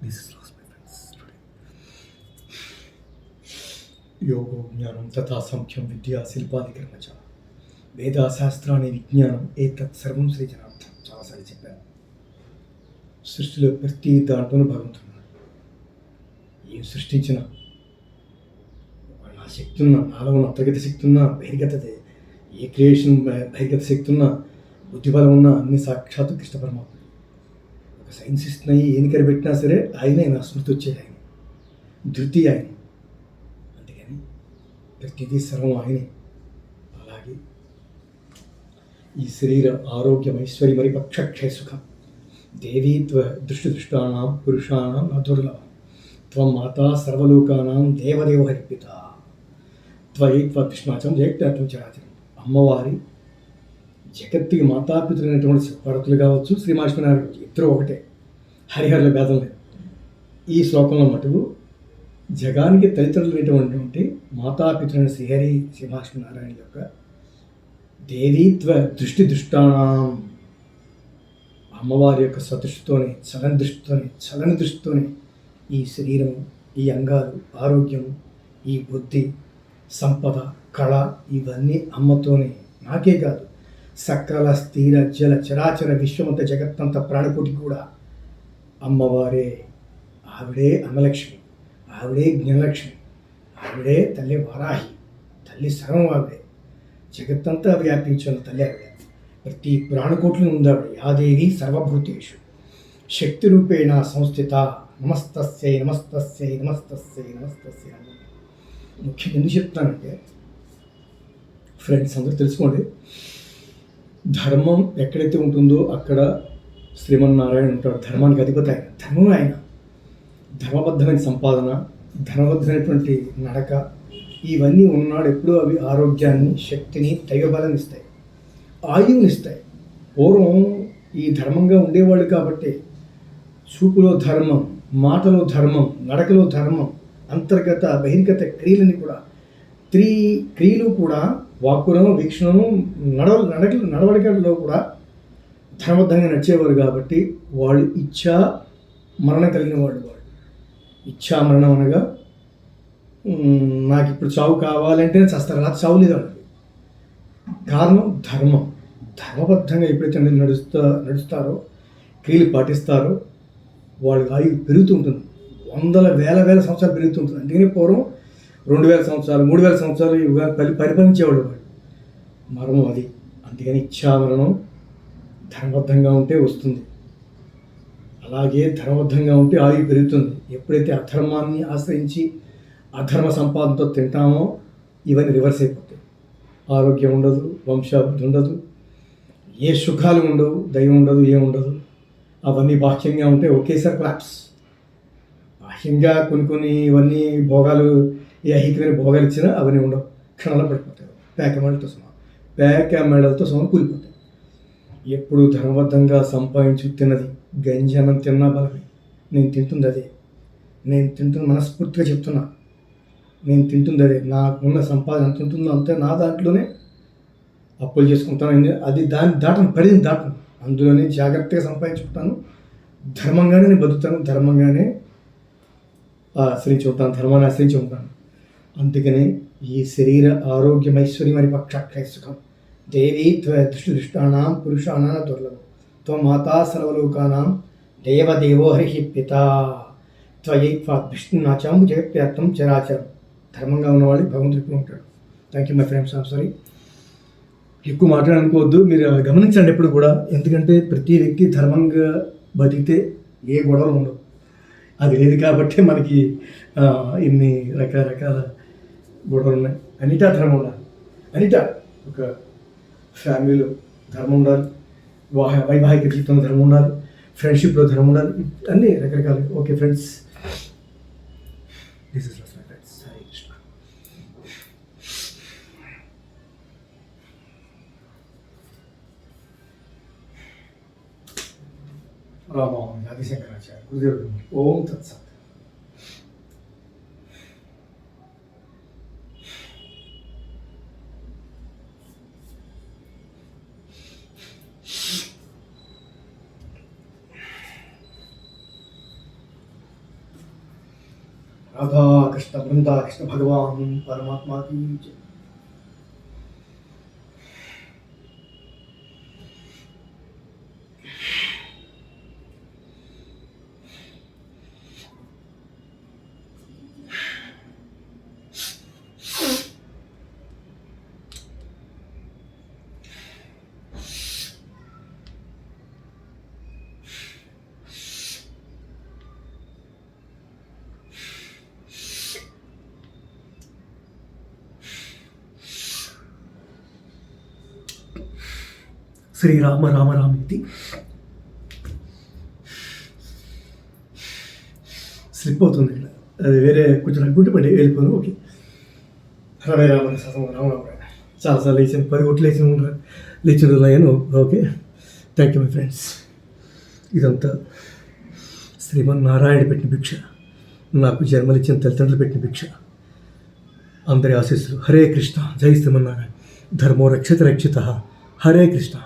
This is last my friends today. యోగో జ్ఞానం తథా సంఖ్యం విద్యా శిల్పాది కర్మచ వేద శాస్త్రాన్ని విజ్ఞానం ఏతత్ సర్వం సృజనార్థం. చాలాసార్లు చెప్పాను. సృష్టిలో ప్రతి దాంట్లోనూ భగవంతున్నాడు. ఏం సృష్టించినా నా శక్తి ఉన్నా, నాలో ఉన్న అంతర్గత శక్తి ఉన్నా, బహిర్గత ఏ క్రియేషన్ బహిర్గత శక్తి ఉన్నా, బుద్ధిబలం ఉన్నా అన్ని సాక్షాత్తు కృష్ణ పరమాత్మ. ఒక సైన్సిస్ట్ని ఏం కనిపెట్టినా సరే ఆయనే నా స్మృతి వచ్చేది, ఆయన ధృతి ఆయన. అందుకని ప్రతిదీ సర్వం ఆయనే. అలాగే ఈ శరీర ఆరోగ్యం ఐశ్వర్యం మరి పక్షక్షయ సుఖం దేవీ దృష్టి దృష్టానాం పురుషాణం అదుర్లభం త్వం మాతా సర్వలోకానాం దేవదేవ హరిపిత త్వయి త్వకృష్ణాచం జయత్యాత్మ చరాచరం. అమ్మవారి జగత్తుకి మాతాపితులైనటువంటి శివపార్వతులు కావచ్చు, శ్రీమహావిష్ణునారాయణ కావచ్చు, ఇద్దరు ఒకటే, హరిహరుల భేదం లేదు. ఈ శ్లోకంలో మటుకు జగానికి తల్లిదండ్రులైనటువంటి మాతాపితులైన శ్రీహరి శ్రీమహావిష్ణునారాయణ యొక్క దేవీత్వ దృష్టి దృష్టానం, అమ్మవారి యొక్క సదృష్టితోనే, చలని దృష్టితోనే ఈ శరీరం, ఈ అంగాలు, ఆరోగ్యం, ఈ బుద్ధి, సంపద, కళ ఇవన్నీ అమ్మతోనే. నాకే కాదు, సకల స్థిర జల చరాచర విశ్వమంత జగత్తంత ప్రాణకోటి కూడా అమ్మవారే. ఆవిడే అన్నలక్ష్మి, ఆవిడే జ్ఞానలక్ష్మి, ఆవిడే తల్లి వారాహి, తల్లి సర్వం ఆవిడే. జగత్తంతా వ్యాపించిన తల్లి ఆవిడ. ప్రతి ప్రాణకోట్లు ఉంది ఆవిడ. యాదేవి సర్వభూతేషు శక్తి రూపేణ సంస్థిత. నమస్తస్యై నమస్తస్యై నమస్తస్యై నమస్తస్యై. ముఖ్యంగా ఎందుకు చెప్తానంటే, ఫ్రెండ్స్ అందరూ తెలుసుకోండి, ధర్మం ఎక్కడైతే ఉంటుందో అక్కడ శ్రీమన్నారాయణ ఉంటాడు. ధర్మానికి అధిపతి ఆయన, ధర్మం ఆయన. ధర్మబద్ధమైన సంపాదన, ధర్మబద్ధమైనటువంటి నడక ఇవన్నీ ఉన్నాడు ఎప్పుడూ. అవి ఆరోగ్యాన్ని, శక్తిని, దైవబలాన్ని ఇస్తాయి, ఆయువునిస్తాయి. పూర్వం ఈ ధర్మంగా ఉండేవాళ్ళు కాబట్టి చూపులో ధర్మం, మాటలో ధర్మం, నడకలో ధర్మం, అంతర్గత బహిర్గత క్రియలని కూడా, క్రియలు కూడా, వాక్కులను, వీక్షణను, నడవడికల్లో కూడా ధర్మబద్ధంగా నడిచేవారు కాబట్టి వాళ్ళు ఇచ్చా మరణం కలిగిన వాళ్ళు. ఇచ్చా మరణం అనగా నాకు ఇప్పుడు చావు కావాలంటే చస్తారు, అలా చావు లేదు వాళ్ళకి. కారణం ధర్మం. ధర్మబద్ధంగా ఎప్పుడైతే నడుస్తారో, క్రియలు పాటిస్తారో వాళ్ళ ఆయువు పెరుగుతుంటుంది. వందల వేల సంవత్సరాలు పెరుగుతుంటుంది. అందుకని పూర్వం 2000 సంవత్సరాలు, 3000 సంవత్సరాలు పరిపాలించేవాడు వాడు. మరణం అది. అందుకని ఇచ్చామరణం ధర్మబద్ధంగా ఉంటే వస్తుంది. అలాగే ధర్మబద్ధంగా ఉంటే ఆయువు పెరుగుతుంది. ఎప్పుడైతే అధర్మాన్ని ఆశ్రయించి అధర్మ సంపాదనతో తింటామో ఇవన్నీ రివర్స్ అయిపోతాయి. ఆరోగ్యం ఉండదు, వంశాభివృద్ధి ఉండదు, ఏ సుఖాలు ఉండవు, దైవం ఉండదు, ఏముండదు. అవన్నీ బాహ్యంగా ఉంటే ఒకేసారి క్లాప్స్. బాహ్యంగా కొన్ని ఇవన్నీ భోగాలు, ఏ ఐహికమైన భోగాలు ఇచ్చినా అవన్నీ ఉండవు, క్షణాలు పడిపోతాయి. పేక మెడలతో సమానం కూలిపోతాయి. ఎప్పుడు ధర్మబద్ధంగా సంపాదించి తిన్నది, గంజనం తిన్నా బలమే. నేను తింటుంది అదే, నేను తింటున్న మనస్ఫూర్తిగా చెప్తున్నా, నేను తింటుంది అదే. నాకున్న సంపాదన ఎంత ఉంటుందో అంతే, నా దాంట్లోనే అప్పులు చేసుకుంటాను. అది దాటను, పరిధిని దాటను. అందులోనే జాగ్రత్తగా సంపాదించుకుంటాను. ధర్మంగానే నేను బతుకుతాను, ధర్మంగానే ఆశ్రయించి ఉంటాను, ధర్మాన్ని ఆశ్రయించి ఉంటాను. అందుకనే ఈ శరీర ఆరోగ్యం ఐశ్వర్యం మరి పక్షక్షయ సుఖం దేవీ దృష్టి దృష్టానాం పురుషాణాం దుర్లభం త్వం మాతా సర్వలోకానాం దేవదేవో హరి పిత త్వయి విష్ణునాచాం జగత్యాత్తం చరాచరం. ధర్మంగా ఉన్నవాళ్ళు భగవంతుడికి ఉంటాడు. Thank you my friends. Sorry, ఎక్కువ మాట్లాడనుకోవద్దు, మీరు గమనించండి ఎప్పుడు కూడా. ఎందుకంటే ప్రతి వ్యక్తి ధర్మంగా బతికితే ఏ గొడవలు ఉండవు. అది లేదు కాబట్టి మనకి ఇన్ని రకరకాల గొడవలు ఉన్నాయి. అన్నిటా ధర్మం ఉండాలి, అన్నిటా ఒక ఫ్యామిలీలో ధర్మం ఉండాలి, వైవాహిక జీవితంలో ధర్మం ఉండాలి, ఫ్రెండ్షిప్లో ధర్మం ఉండాలి, అన్నీ రకరకాలు. Okay friends, this is my friends. Hare Krishna. Ramohan Adishankaracharya గురుదేవుడు. ఓం తత్సత్. राधा कृष्ण वृंदा कृष्ण भगवान परमात्मा की जय। శ్రీరామ రామ రామితి స్లిప్ అవుతుంది ఇక్కడ, అది వేరే కొంచెం అనుకుంటే పడి వెళ్ళిపోను. ఓకే, రమే రామ రామ చాలాసార్లు లేచాను, 10 కోట్లు లేచిన రోజులు. Okay, thank you my friends. ఇదంతా శ్రీమన్నారాయణ పెట్టిన భిక్ష, నాకు జన్మలిచ్చిన తల్లిదండ్రులు పెట్టిన భిక్ష. అందరి ఆశీస్సులు. హరే కృష్ణ, జై శ్రీమన్నారాయణ. ధర్మో రక్షిత రక్షిత. హరే కృష్ణ.